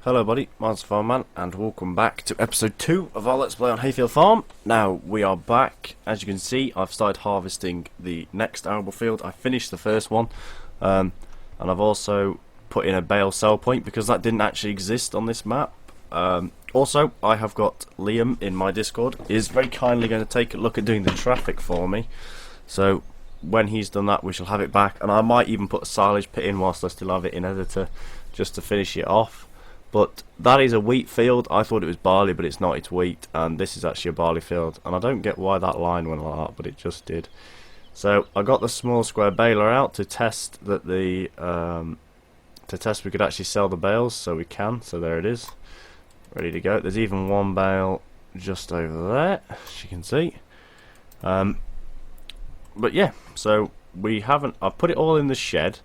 Hello buddy, mine's Farmman, and welcome back to episode 2 of our Let's Play on HayField Farm. Now, we are back. As you can see, I've started harvesting the next arable field. I finished the first one, and I've also put in a bale sell point because that didn't actually exist on this map. Also, I have got Liam in my Discord. He is very kindly going to take a look at doing the traffic for me. So, when he's done that, we shall have it back, and I might even put a silage pit in whilst I still have it in editor, just to finish it off. But that is a wheat field. I thought it was barley, but it's not, it's wheat, and this is actually a barley field. And I don't get why that line went like that, but it just did. So I got the small square baler out to test that we could actually sell the bales, so we can. So there it is, ready to go. There's even one bale just over there, as you can see. But yeah, so I've put it all in the shed.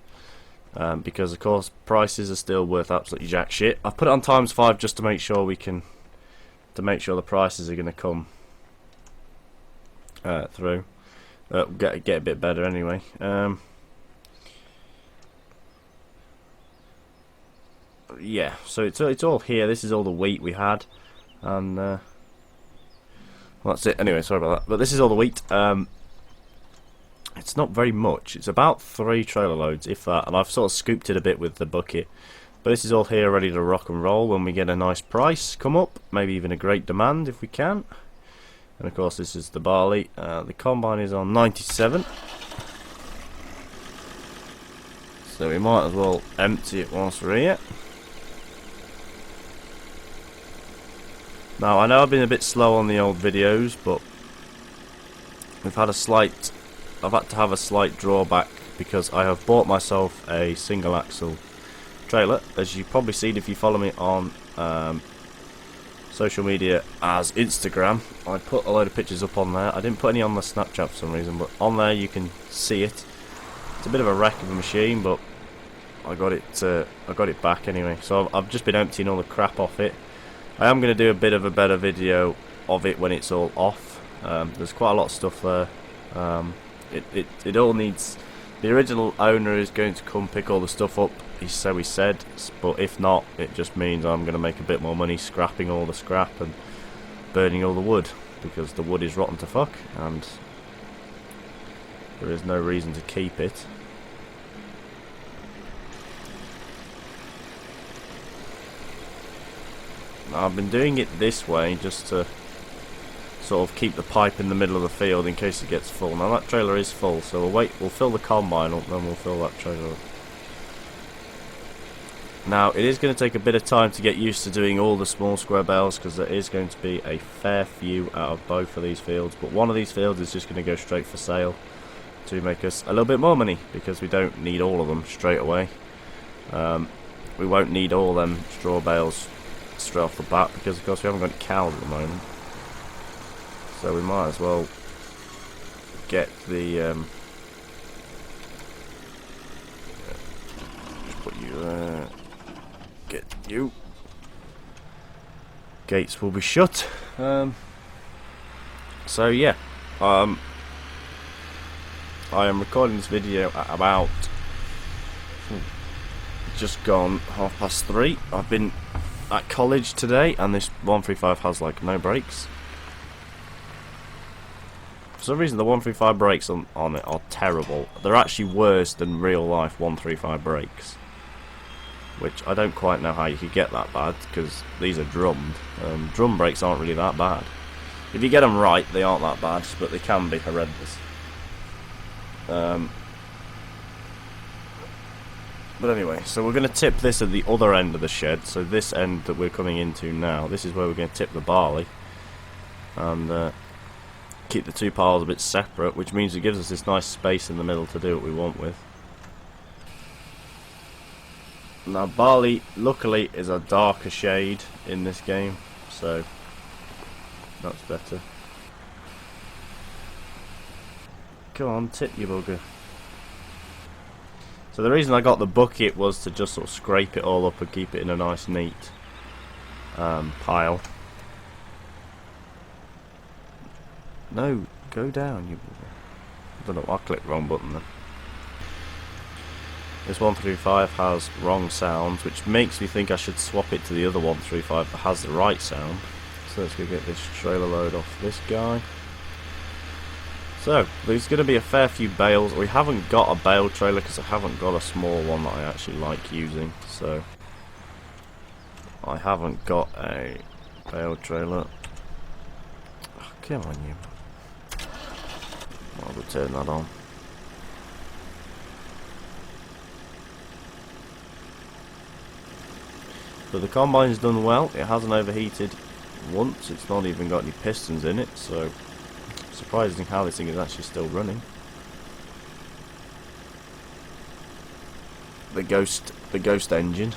Because of course prices are still worth absolutely jack shit. I put it on ×5 just to make sure the prices are going to come through. Get a bit better anyway. Yeah, so it's all here. This is all the wheat we had, and well, that's it. Anyway, sorry about that. But this is all the wheat. It's not very much. It's about 3 trailer loads, if that, and I've sort of scooped it a bit with the bucket. But this is all here ready to rock and roll when we get a nice price come up, maybe even a great demand if we can. And of course this is the barley. The combine is on 97. So we might as well empty it whilst we're here. Now I know I've been a bit slow on the old videos, but I've had to have a slight drawback because I have bought myself a single axle trailer. As you've probably seen if you follow me on social media as Instagram, I put a load of pictures up on there. I didn't put any on the Snapchat for some reason, but on there you can see it. It's a bit of a wreck of a machine, but I got it back anyway. So I've just been emptying all the crap off it. I am going to do a bit of a better video of it when it's all off. There's quite a lot of stuff there. It all needs. The original owner is going to come pick all the stuff up, so he said, but if not, it just means I'm going to make a bit more money scrapping all the scrap and burning all the wood, because the wood is rotten to fuck and there is no reason to keep it. Now, I've been doing it this way just to sort of keep the pipe in the middle of the field in case it gets full. Now that trailer is full, so we'll fill the combine up, then we'll fill that trailer up. Now it is going to take a bit of time to get used to doing all the small square bales, because there is going to be a fair few out of both of these fields, but one of these fields is just going to go straight for sale to make us a little bit more money, because we don't need all of them straight away. We won't need all them straw bales straight off the bat, because of course we haven't got any cows at the moment. So we might as well get the just put you there. Get you. Gates will be shut. So yeah, I am recording this video at about just gone 3:30. I've been at college today, and this 135 has like no brakes. For some reason the 135 brakes on it are terrible. They're actually worse than real life 135 brakes, which I don't quite know how you could get that bad, because these are drummed. Drum brakes aren't really that bad. If you get them right, they aren't that bad, but they can be horrendous. But anyway, so we're going to tip this at the other end of the shed. So this end that we're coming into now, this is where we're going to tip the barley, and keep the 2 piles a bit separate, which means it gives us this nice space in the middle to do what we want with. Now barley, luckily, is a darker shade in this game, so that's better. Come on, tip you bugger. So the reason I got the bucket was to just sort of scrape it all up and keep it in a nice neat pile. No, go down, you. I don't know, I clicked the wrong button then. This 135 has wrong sounds, which makes me think I should swap it to the other 135 that has the right sound. So let's go get this trailer load off this guy. So, there's going to be a fair few bales. We haven't got a bale trailer because I haven't got a small one that I actually like using. So, I haven't got a bale trailer. Oh, come on, you. I'll turn that on. But the combine's done well. It hasn't overheated once. It's not even got any pistons in it, so surprising how this thing is actually still running. The ghost engine.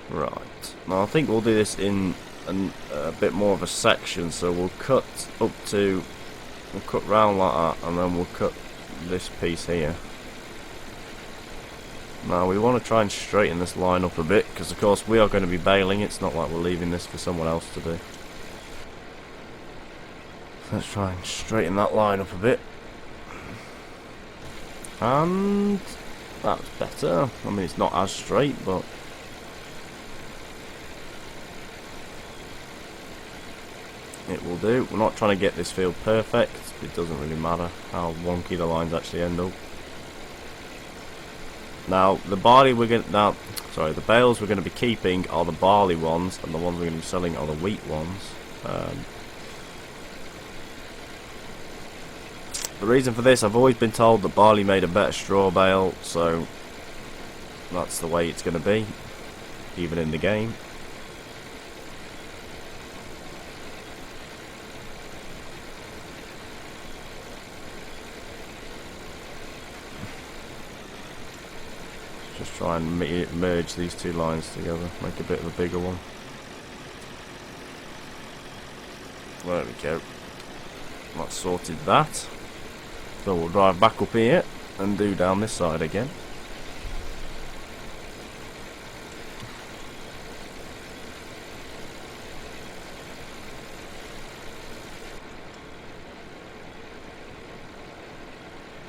Right. Now I think we'll do this in a bit more of a section. So we'll cut round like that, and then we'll cut this piece here. Now we want to try and straighten this line up a bit, because of course we are going to be baling. It's not like we're leaving this for someone else to do. Let's try and straighten that line up a bit. And that's better. I mean, it's not as straight, but it will do. We're not trying to get this field perfect. It doesn't really matter how wonky the lines actually end up. Now the bales we're going to be keeping are the barley ones, and the ones we're going to be selling are the wheat ones. The reason for this, I've always been told that barley made a better straw bale, so that's the way it's going to be, even in the game. Just try and merge these two lines together, make a bit of a bigger one. There we go. That's sorted that. So we'll drive back up here and do down this side again.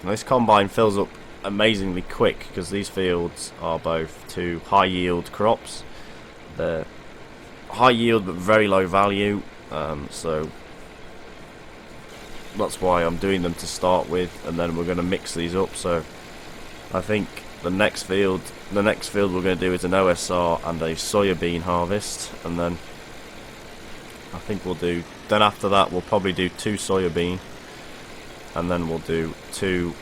Now this combine fills up amazingly quick because these fields are both two high yield crops. They're high yield but very low value, so that's why I'm doing them to start with, and then we're going to mix these up. So I think the next field we're going to do is an OSR and a soybean harvest, and then I think then after that we'll probably do 2 soybean, and then we'll do 2.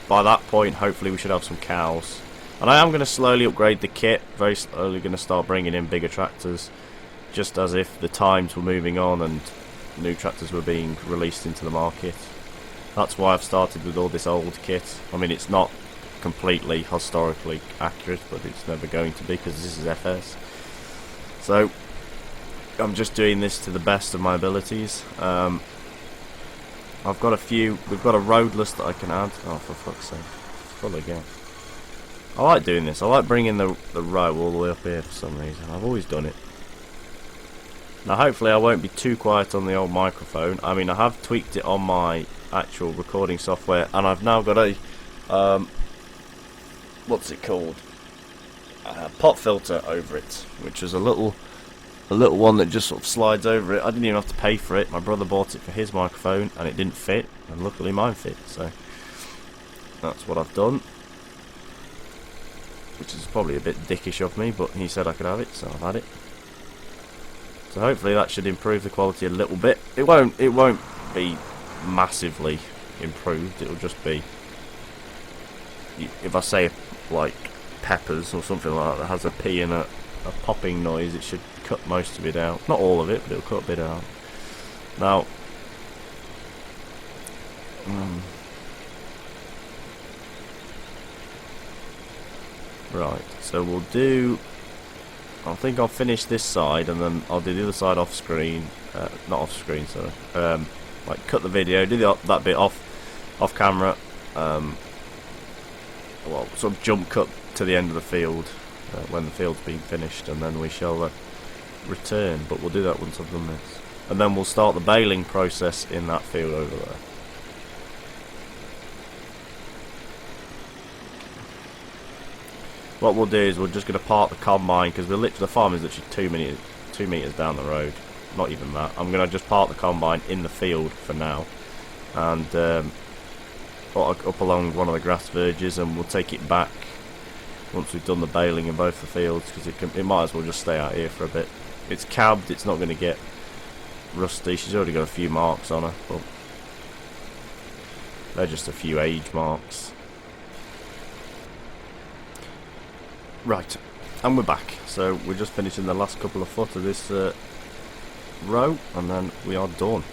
By that point hopefully we should have some cows. And I am going to slowly upgrade the kit, very slowly going to start bringing in bigger tractors, just as if the times were moving on and new tractors were being released into the market. That's why I've started with all this old kit. I mean, it's not completely historically accurate, but it's never going to be because this is FS. So I'm just doing this to the best of my abilities. We've got a roadless that I can add. Oh, for fuck's sake, it's full again. I like doing this. I like bringing the row all the way up here for some reason. I've always done it. Now hopefully I won't be too quiet on the old microphone. I mean, I have tweaked it on my actual recording software, and I've now got a what's it called, pop filter over it, which is a little one that just sort of slides over it. I didn't even have to pay for it. My brother bought it for his microphone and it didn't fit, and luckily mine fit, so that's what I've done, which is probably a bit dickish of me, but he said I could have it, so I've had it. So hopefully that should improve the quality a little bit. It won't be massively improved. It'll just be, if I say like peppers or something like that has a P and a popping noise, it should cut most of it out. Not all of it, but it'll cut a bit out. Now right, so we'll do, I think I'll finish this side and then I'll do the other side off screen, not off screen, sorry, like cut the video, do that bit off camera, well, sort of jump cut to the end of the field when the field's been finished, and then we shall return, but we'll do that once I've done this. And then we'll start the baling process in that field over there. What we'll do is we're just going to park the combine, because the farm is literally 2 meters down the road. Not even that. I'm going to just park the combine in the field for now, and up along one of the grass verges, and we'll take it back once we've done the baling in both the fields, because it might as well just stay out here for a bit. It's cabbed, it's not going to get rusty. She's already got a few marks on her, but they're just a few age marks. Right, and we're back. So we're just finishing the last couple of foot of this row, and then we are done.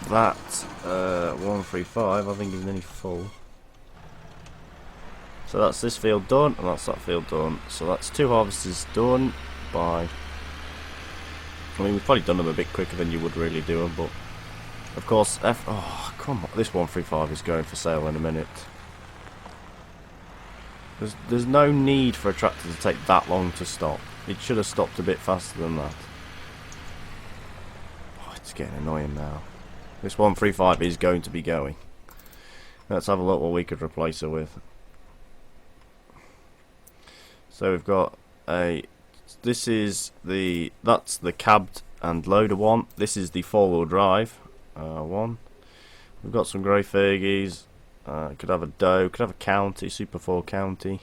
That 135 I think is nearly full. So that's this field done, and that's that field done. So that's 2 harvests done by... I mean, we've probably done them a bit quicker than you would really do them, but of course, oh come on, this 135 is going for sale in a minute. There's no need for a tractor to take that long to stop. It should have stopped a bit faster than that. Oh, it's getting annoying now. This 135 is going to be going. Let's have a look what we could replace her with. So we've got a... This is that's the cabbed and loader one. This is the 4-wheel drive one. We've got some grey Fergies. Could have a Doe. Could have a County, Super 4 County.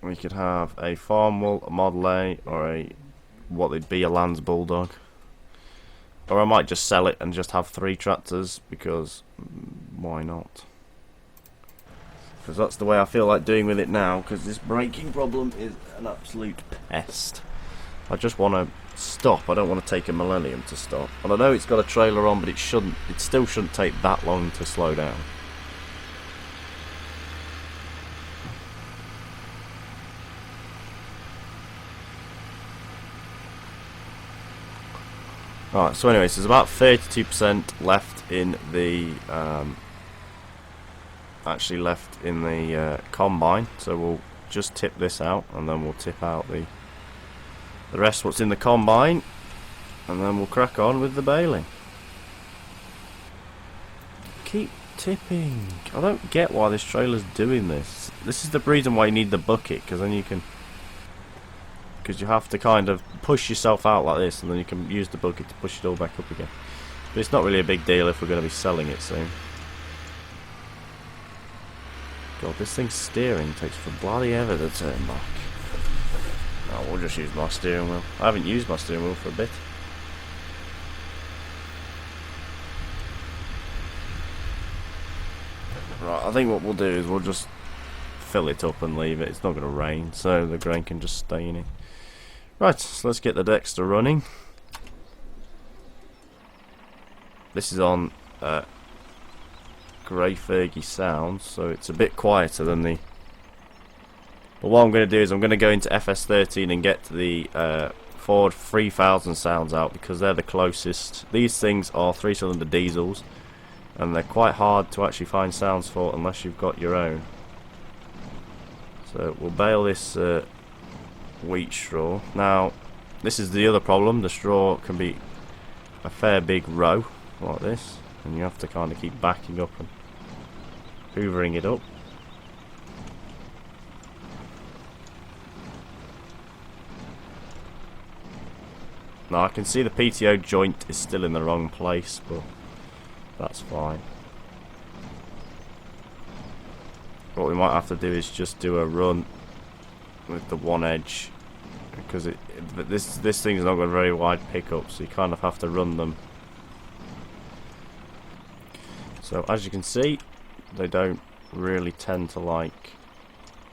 We could have a Farmwell, a Model A, or what would be a Lands Bulldog. Or I might just sell it and just have 3 tractors, because why not? Because that's the way I feel like doing with it now, because this braking problem is an absolute pest. I just want to stop. I don't want to take a millennium to stop. And I know it's got a trailer on, but it still shouldn't take that long to slow down. Alright, so anyways, there's about 32% left in the combine, so we'll just tip this out, and then we'll tip out the rest what's in the combine, and then we'll crack on with the baling. Keep tipping. I don't get why this trailer's doing this. This is the reason why you need the bucket, because then you can, because you have to kind of push yourself out like this, and then you can use the bucket to push it all back up again. But it's not really a big deal if we're going to be selling it soon. God, this thing's steering takes for bloody ever to turn back. Oh, we'll just use my steering wheel. I haven't used my steering wheel for a bit. Right, I think what we'll do is we'll just fill it up and leave it. It's not going to rain, so the grain can just stay in it. Right, so let's get the Dexter running. This is on Grey Fergie sounds, so it's a bit quieter than the... But what I'm going to do is I'm going to go into Fs17 and get the Ford 3000 sounds out, because they're the closest. These things are 3-cylinder diesels, and they're quite hard to actually find sounds for unless you've got your own. So we'll bale this wheat straw. Now, this is the other problem. The straw can be a fair big row like this, and you have to kind of keep backing up and hoovering it up. Now I can see the PTO joint is still in the wrong place, but that's fine. What we might have to do is just do a run with the one edge, because this thing's not got a very wide pickup, so you kind of have to run them. So as you can see, they don't really tend to like...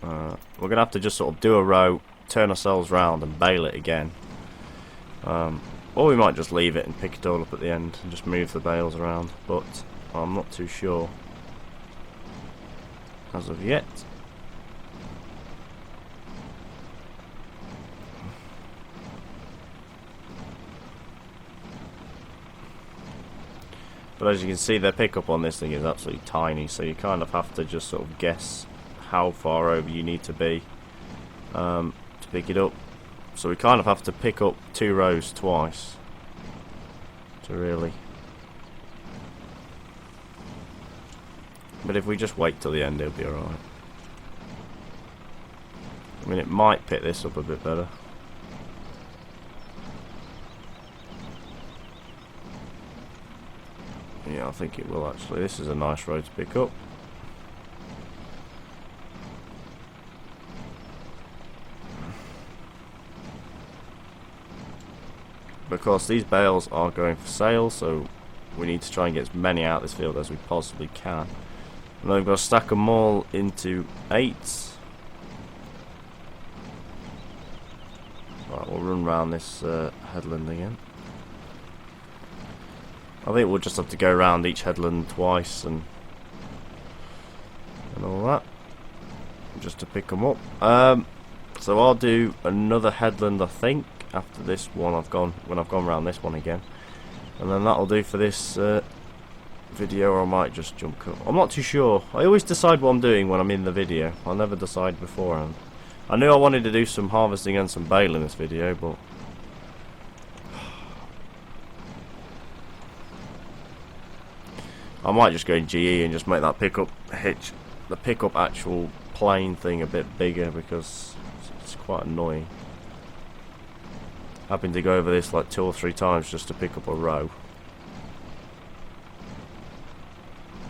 we're going to have to just sort of do a row, turn ourselves round and bale it again. Or we might just leave it and pick it all up at the end and just move the bales around, but I'm not too sure as of yet. But as you can see, their pickup on this thing is absolutely tiny, so you kind of have to just sort of guess how far over you need to be to pick it up. So we kind of have to pick up 2 rows twice to really But if we just wait till the end, it'll be alright. I mean, it might pick this up a bit better. Yeah, I think it will actually. This is a nice road to pick up. Because these bales are going for sale, so we need to try and get as many out of this field as we possibly can. And then we've got to stack them all into 8s. Right, we'll run round this headland again. I think we'll just have to go around each headland twice and all that, just to pick them up. So I'll do another headland, I think, after this one. When I've gone around this one again, and then that'll do for this video. Or I might just jump cut. I'm not too sure. I always decide what I'm doing when I'm in the video. I never decide beforehand. I knew I wanted to do some harvesting and some bale in this video, but I might just go in GE and just make that pickup hitch, the pickup actual plane thing a bit bigger, because it's quite annoying having to go over this like 2 or 3 times just to pick up a row.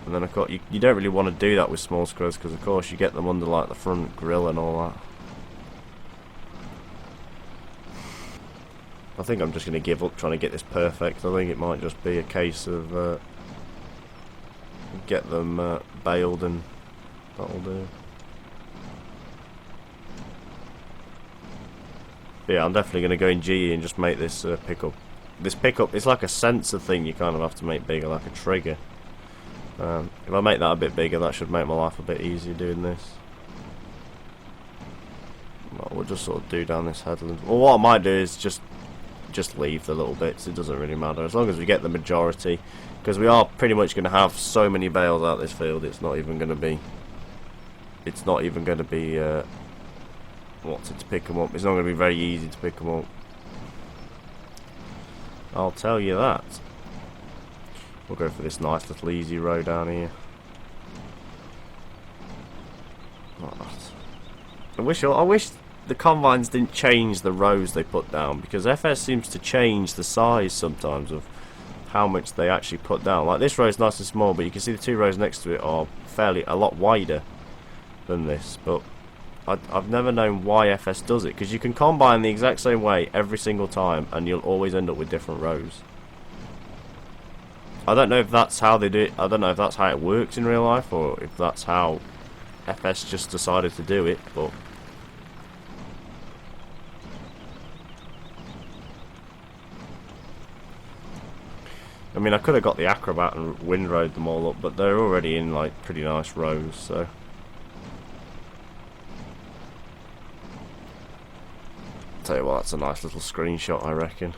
And then of course you don't really want to do that with small squares, because of course you get them under like the front grille and all that. I think I'm just going to give up trying to get this perfect. I think it might just be a case of get them baled, and that'll do. But yeah, I'm definitely going to go in GE and just make this pickup. This pickup, it's like a sensor thing you kind of have to make bigger, like a trigger. If I make that a bit bigger, that should make my life a bit easier doing this. Well, we'll just sort of do down this headland. Well, what I might do is just leave the little bits. It doesn't really matter as long as we get the majority, because we are pretty much going to have so many bales out this field. It's not even going to be. What's it to pick them up? It's not going to be very easy to pick them up. I'll tell you that. We'll go for this nice little easy row down here. I wish the combines didn't change the rows they put down, because FS seems to change the size sometimes of how much they actually put down. Like this row is nice and small, but you can see the 2 rows next to it are a lot wider than this. But I've never known why FS does it, because you can combine the exact same way every single time and you'll always end up with different rows. I don't know if that's how they do it. I don't know if that's how it works in real life, or if that's how FS just decided to do it, but I mean, I could have got the Acrobat and windrowed them all up, but they're already in like pretty nice rows, so tell you what, that's a nice little screenshot, I reckon.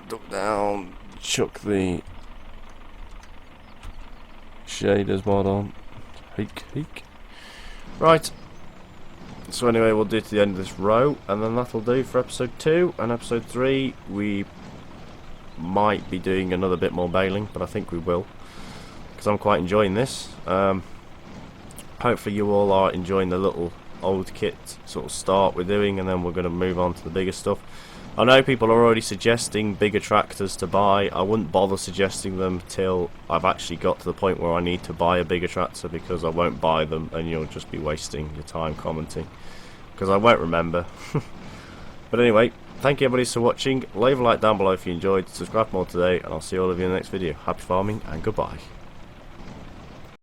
Duck down, chuck the shaders mod on. Heek. Right. So anyway, we'll do to the end of this row, and then that'll do for episode 2. And episode 3, we might be doing another bit more baling, but I think we will, because I'm quite enjoying this. Hopefully you all are enjoying the little old kit sort of start we're doing, and then we're going to move on to the bigger stuff. I know people are already suggesting bigger tractors to buy. I wouldn't bother suggesting them till I've actually got to the point where I need to buy a bigger tractor, because I won't buy them and you'll just be wasting your time commenting, because I won't remember. But anyway, thank you everybody for watching. Leave a like down below if you enjoyed, subscribe for more today, and I'll see all of you in the next video. Happy farming and goodbye.